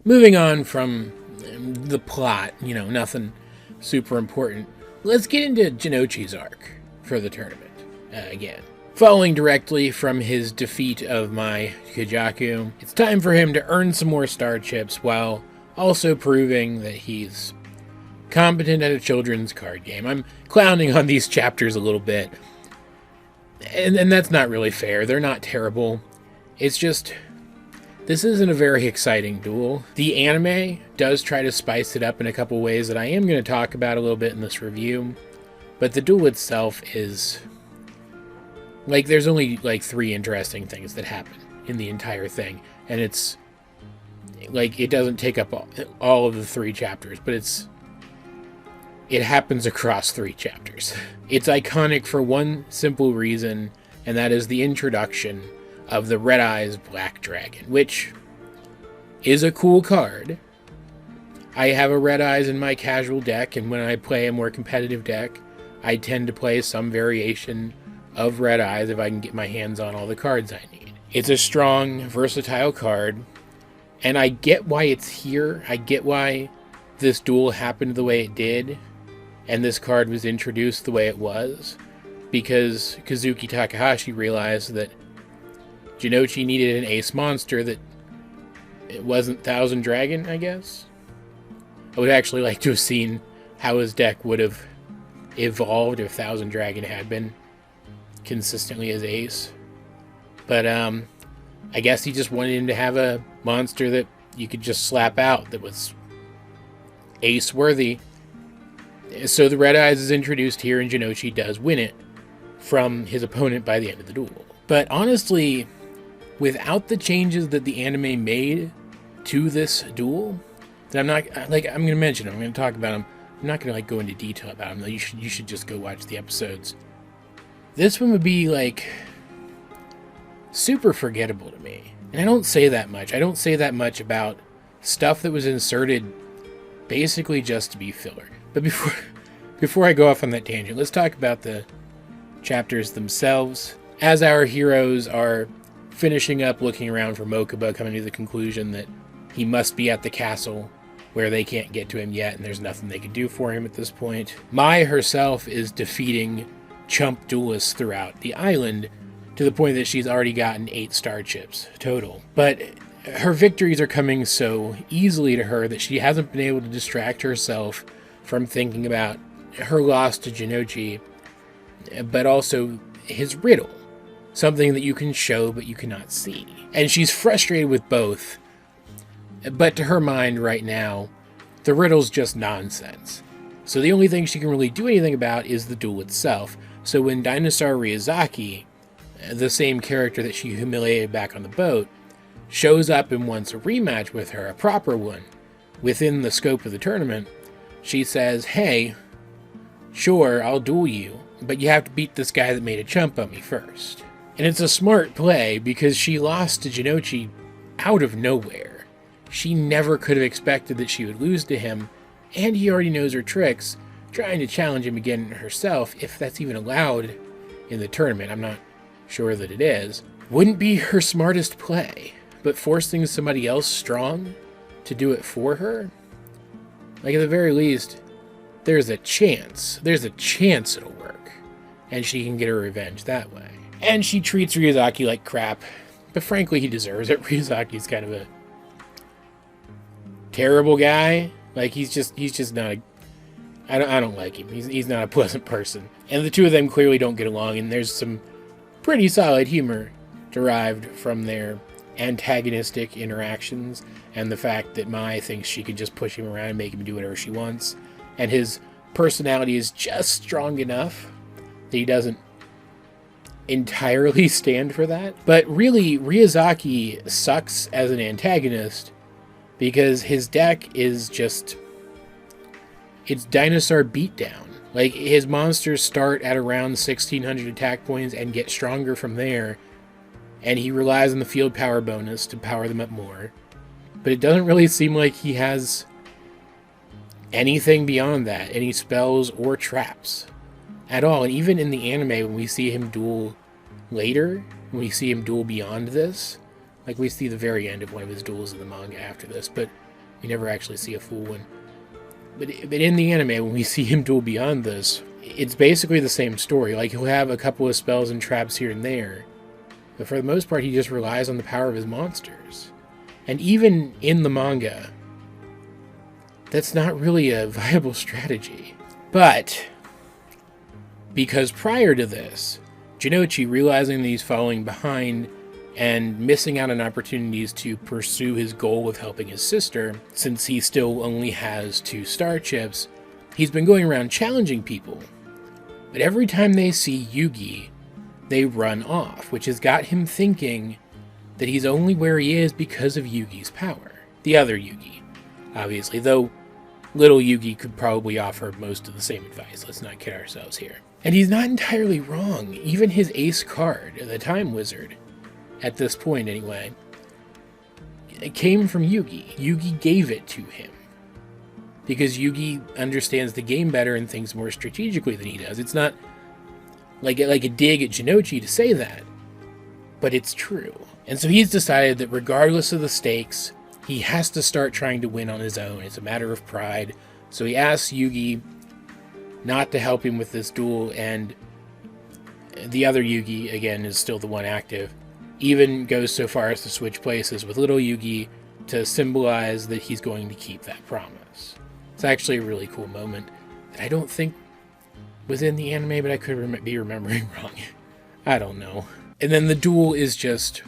moving on from the plot, nothing super important, let's get into Jinochi's arc for the tournament again. Following directly from his defeat of my Kajaku, it's time for him to earn some more star chips while also proving that he's competent at a children's card game. I'm clowning on these chapters a little bit, and that's not really fair. They're not terrible. It's just, this isn't a very exciting duel. The anime does try to spice it up in a couple ways that I am going to talk about a little bit in this review, but the duel itself is, there's only, 3 interesting things that happen in the entire thing, and it's, it doesn't take up all of the 3 chapters, but it happens across 3 chapters. It's iconic for one simple reason, and that is the introduction of the Red Eyes Black Dragon, which is a cool card. I have a Red Eyes in my casual deck, and when I play a more competitive deck, I tend to play some variation of Red Eyes if I can get my hands on all the cards I need. It's a strong, versatile card, and I get why it's here. I get why this duel happened the way it did, and this card was introduced the way it was, because Kazuki Takahashi realized that Jinochi needed an ace monster that it wasn't Thousand Dragon, I guess. I would actually like to have seen how his deck would have evolved if Thousand Dragon had been consistently his ace. But I guess he just wanted him to have a monster that you could just slap out that was ace worthy. So the Red Eyes is introduced here, and Jinochi does win it from his opponent by the end of the duel. But honestly, without the changes that the anime made to this duel, that I'm going to mention them, I'm going to talk about them, I'm not going to go into detail about them, you should just go watch the episodes. This one would be super forgettable to me. And I don't say that much. I don't say that much about stuff that was inserted basically just to be filler. But before I go off on that tangent, let's talk about the chapters themselves. As our heroes are finishing up looking around for Mokuba, coming to the conclusion that he must be at the castle where they can't get to him yet, and there's nothing they can do for him at this point. Mai herself is defeating chump duelists throughout the island to the point that she's already gotten 8 star chips total. But her victories are coming so easily to her that she hasn't been able to distract herself from thinking about her loss to Jinochi, but also his riddle. Something that you can show but you cannot see. And she's frustrated with both, but to her mind right now, the riddle's just nonsense. So the only thing she can really do anything about is the duel itself. So when Dinosaur Ryuzaki, the same character that she humiliated back on the boat, shows up and wants a rematch with her, a proper one, within the scope of the tournament, she says, hey, sure, I'll duel you, but you have to beat this guy that made a chump of me first. And it's a smart play because she lost to Jinochi out of nowhere. She never could have expected that she would lose to him, and he already knows her tricks, trying to challenge him again herself, if that's even allowed in the tournament. I'm not sure that it is. Wouldn't be her smartest play, but forcing somebody else strong to do it for her? At the very least, there's a chance it'll work, and she can get her revenge that way. And she treats Ryuzaki like crap, but frankly, he deserves it. Ryuzaki's kind of a terrible guy. He's just not I don't like him. He's not a pleasant person. And the two of them clearly don't get along, and there's some pretty solid humor derived from their antagonistic interactions, and the fact that Mai thinks she can just push him around and make him do whatever she wants, and his personality is just strong enough that he doesn't entirely stand for that. But really, Ryuzaki sucks as an antagonist because his deck is just, it's dinosaur beatdown. His monsters start at around 1600 attack points and get stronger from there, and he relies on the field power bonus to power them up more. But it doesn't really seem like he has anything beyond that, any spells or traps at all. And even in the anime, when we see him duel later, when we see him duel beyond this, we see the very end of one of his duels in the manga after this, but We never actually see a full one. But in the anime, when we see him duel beyond this, it's basically the same story. Like, he'll have a couple of spells and traps here and there, but for the most part, he just relies on the power of his monsters. And even in the manga, that's not really a viable strategy. But because prior to this, Jinochi, realizing that he's falling behind and missing out on opportunities to pursue his goal of helping his sister, since he still only has 2 star chips, he's been going around challenging people. But every time they see Yugi, they run off, which has got him thinking that he's only where he is because of Yugi's power. The other Yugi, obviously, though little Yugi could probably offer most of the same advice. Let's not kid ourselves here. And he's not entirely wrong. Even his ace card, the Time Wizard, at this point anyway, it came from Yugi. Yugi gave it to him, because Yugi understands the game better and thinks more strategically than he does. It's not like a dig at Jinochi to say that, but it's true. And so he's decided that regardless of the stakes, he has to start trying to win on his own. It's a matter of pride. So he asks Yugi not to help him with this duel, and the other Yugi, again, is still the one active, even goes so far as to switch places with little Yugi to symbolize that he's going to keep that promise. It's actually a really cool moment that I don't think was in the anime, but I could be remembering wrong. I don't know. And then the duel is just,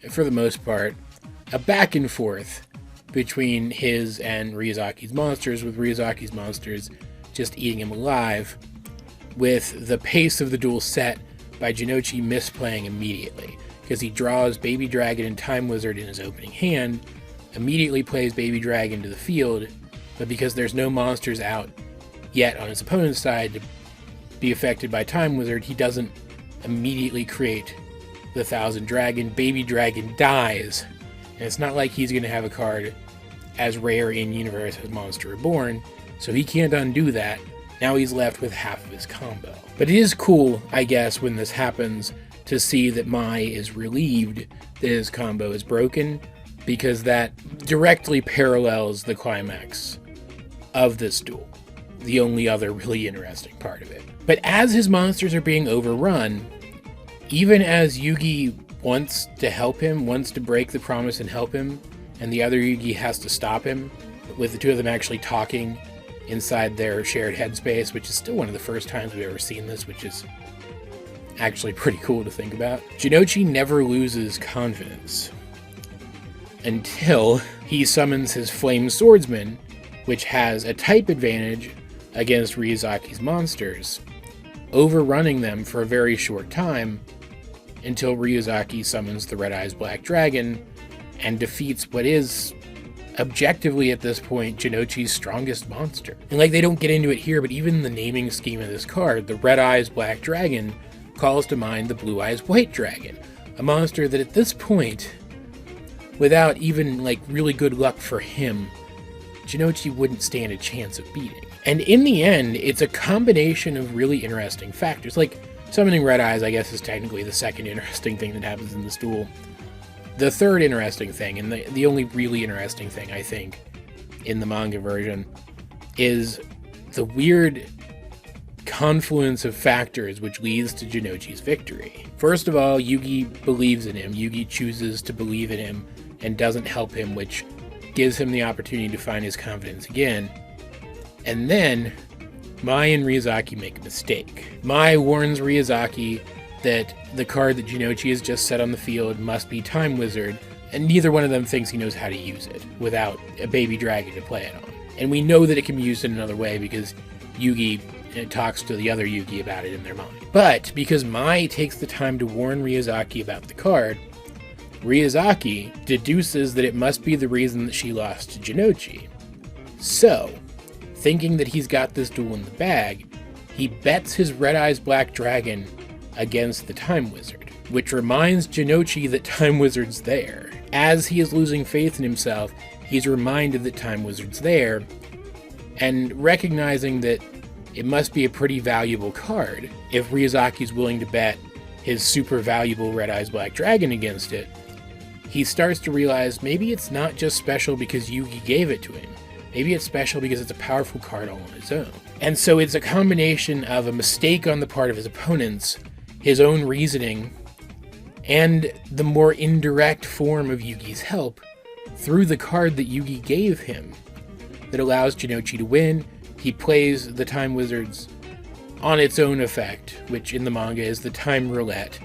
for the most part, a back and forth between his and Ryuzaki's monsters, with Ryuzaki's monsters just eating him alive, with the pace of the duel set by Jinochi misplaying immediately, because he draws Baby Dragon and Time Wizard in his opening hand, immediately plays Baby Dragon to the field, but because there's no monsters out yet on his opponent's side to be affected by Time Wizard, he doesn't immediately create the Thousand Dragon. Baby Dragon dies, and it's not like he's going to have a card as rare in universe as Monster Reborn, so he can't undo that. Now he's left with half of his combo. But it is cool, I guess, when this happens, to see that Mai is relieved that his combo is broken, because that directly parallels the climax of this duel, the only other really interesting part of it. But as his monsters are being overrun, even as Yugi wants to help him, wants to break the promise and help him, and the other Yugi has to stop him, with the two of them actually talking inside their shared headspace, which is still one of the first times we've ever seen this, which is actually pretty cool to think about. Jinochi never loses confidence until he summons his Flame Swordsman, which has a type advantage against Ryuzaki's monsters, overrunning them for a very short time until Ryuzaki summons the Red Eyes Black Dragon and defeats what is objectively at this point Jinochi's strongest monster. And like, they don't get into it here, but even the naming scheme of this card, the Red Eyes Black Dragon, calls to mind the Blue Eyes White Dragon, a monster that at this point, without even like really good luck for him, Jinochi wouldn't stand a chance of beating. And in the end, it's a combination of really interesting factors. Like, summoning Red Eyes, I guess, is technically the second interesting thing that happens in this duel. The third interesting thing, and the only really interesting thing, I think, in the manga version, is the weird confluence of factors which leads to Jinochi's victory. First of all, Yugi believes in him. Yugi chooses to believe in him and doesn't help him, which gives him the opportunity to find his confidence again. And then Mai and Ryuzaki make a mistake. Mai warns Ryuzaki that the card that Jinochi has just set on the field must be Time Wizard, and neither one of them thinks he knows how to use it without a baby dragon to play it on. And we know that it can be used in another way because Yugi talks to the other Yugi about it in their mind. But because Mai takes the time to warn Ryuzaki about the card, Ryuzaki deduces that it must be the reason that she lost to Jinochi. So, thinking that he's got this duel in the bag, he bets his Red Eyes Black Dragon against the Time Wizard, which reminds Jinochi that Time Wizard's there. As he is losing faith in himself, he's reminded that Time Wizard's there, and recognizing that it must be a pretty valuable card if Ryuzaki's willing to bet his super valuable Red Eyes Black Dragon against it, he starts to realize maybe it's not just special because Yugi gave it to him. Maybe it's special because it's a powerful card all on its own. And so it's a combination of a mistake on the part of his opponents, his own reasoning, and the more indirect form of Yugi's help through the card that Yugi gave him that allows Jinochi to win. He plays the Time Wizards on its own effect, which in the manga is the Time Roulette,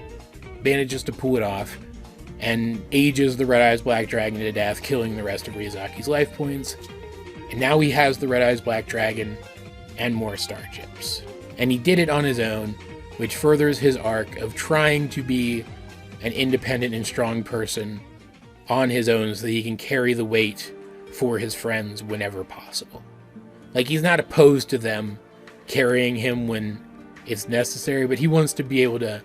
manages to pull it off, and ages the Red Eyes Black Dragon to death, killing the rest of Ryuzaki's life points. And now he has the Red Eyes Black Dragon and more star chips. And he did it on his own, which furthers his arc of trying to be an independent and strong person on his own so that he can carry the weight for his friends whenever possible. Like, he's not opposed to them carrying him when it's necessary, but he wants to be able to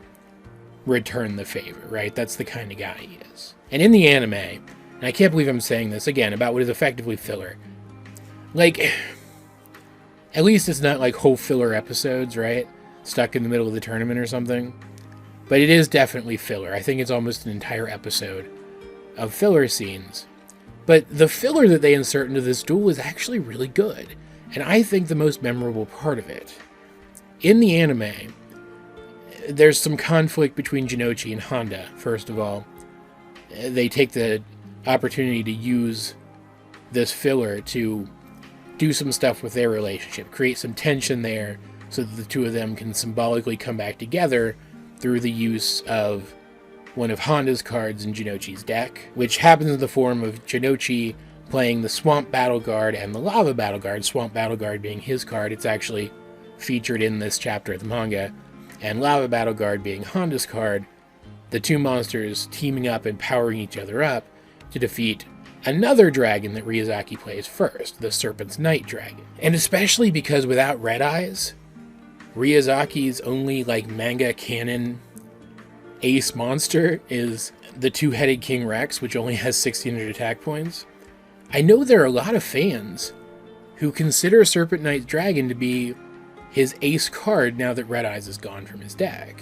return the favor, right? That's the kind of guy he is. And in the anime, and I can't believe I'm saying this again about what is effectively filler, like, at least it's not like whole filler episodes, right? Stuck in the middle of the tournament or something. But it is definitely filler. I think it's almost an entire episode of filler scenes. But the filler that they insert into this duel is actually really good. And I think the most memorable part of it. In the anime, there's some conflict between Jinochi and Honda, first of all. They take the opportunity to use this filler to do some stuff with their relationship, create some tension there so that the two of them can symbolically come back together through the use of one of Honda's cards in Jinochi's deck, which happens in the form of Jinochi playing the Swamp Battle Guard and the Lava Battle Guard, Swamp Battle Guard being his card. It's actually featured in this chapter of the manga, and Lava Battle Guard being Honda's card, the two monsters teaming up and powering each other up to defeat another dragon that Ryuzaki plays first, the Serpent'S Night Dragon. And especially because without Red Eyes, Ryuzaki's only, like, manga canon ace monster is the two-headed King Rex, which only has 1600 attack points. I know there are a lot of fans who consider Serpent Knight's Dragon to be his ace card now that Red Eyes is gone from his deck,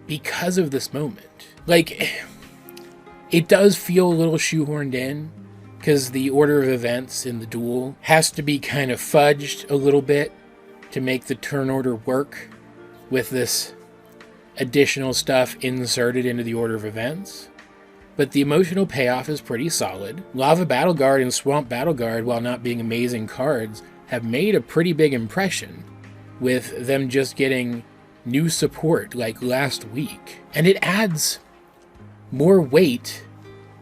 because of this moment. Like, it does feel a little shoehorned in, because the order of events in the duel has to be kind of fudged a little bit to make the turn order work with this additional stuff inserted into the order of events. But the emotional payoff is pretty solid. Lava Battle Guard and Swamp Battle Guard, while not being amazing cards, have made a pretty big impression, with them just getting new support like last week. And it adds more weight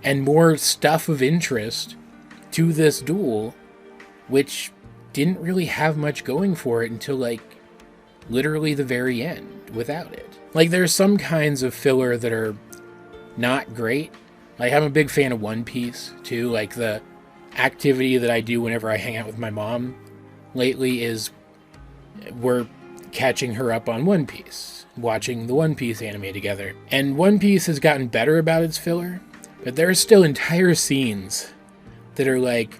and more stuff of interest to this duel, which didn't really have much going for it until, like, literally the very end without it. Like, there's some kinds of filler that are not great. Like, I'm a big fan of One Piece, too. Like, the activity that I do whenever I hang out with my mom lately is we're catching her up on One Piece, watching the One Piece anime together. And One Piece has gotten better about its filler, but there are still entire scenes that are like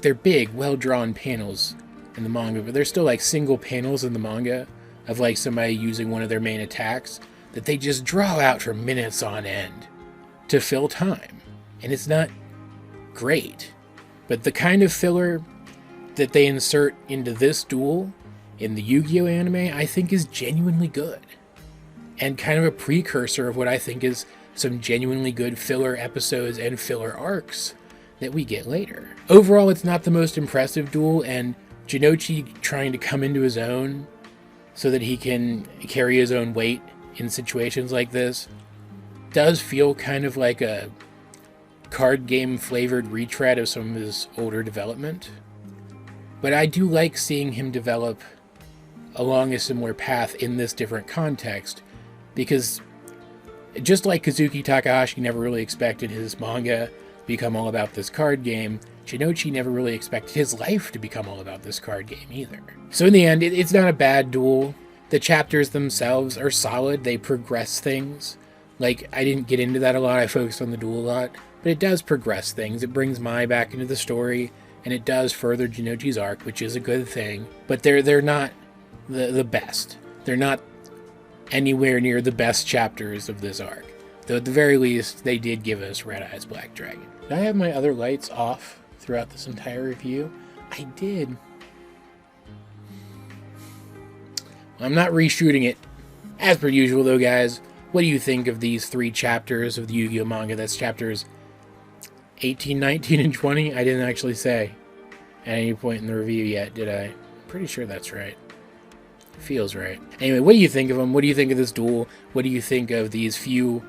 they're big, well-drawn panels in the manga, but they're still like single panels in the manga of like somebody using one of their main attacks that they just draw out for minutes on end to fill time. And it's not great. But the kind of filler that they insert into this duel in the Yu-Gi-Oh! Anime, I think is genuinely good. And kind of a precursor of what I think is some genuinely good filler episodes and filler arcs that we get later. Overall, it's not the most impressive duel, and Jinochi trying to come into his own so that he can carry his own weight in situations like this does feel kind of like a card game flavored retread of some of his older development. But I do like seeing him develop along a similar path in this different context, because just like Kazuki Takahashi never really expected his manga to become all about this card game, Jinochi never really expected his life to become all about this card game either. So in the end, it's not a bad duel. The chapters themselves are solid. They progress things. Like, I didn't get into that a lot. I focused on the duel a lot. But it does progress things. It brings Mai back into the story, and it does further Jinochi's arc, which is a good thing. But they're not the best. They're not anywhere near the best chapters of this arc. Though at the very least, they did give us Red Eyes Black Dragon. Did I have my other lights off throughout this entire review? I did. I'm not reshooting it. As per usual, though, guys, what do you think of these 3 chapters of the Yu-Gi-Oh! Manga? That's chapters 18, 19, and 20. I didn't actually say at any point in the review yet, did I? I'm pretty sure that's right. Feels right. Anyway, what do you think of them? What do you think of this duel? What do you think of these few,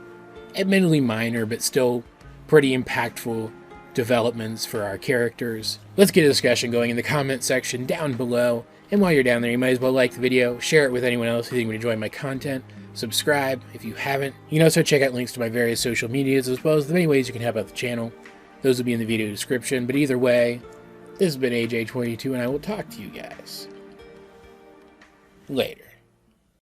admittedly minor, but still pretty impactful developments for our characters? Let's get a discussion going in the comment section down below. And while you're down there, you might as well like the video, share it with anyone else who think would enjoy my content, subscribe if you haven't. You can also check out links to my various social medias, as well as the many ways you can help out the channel. Those will be in the video description, but either way, this has been AJ22, and I will talk to you guys later.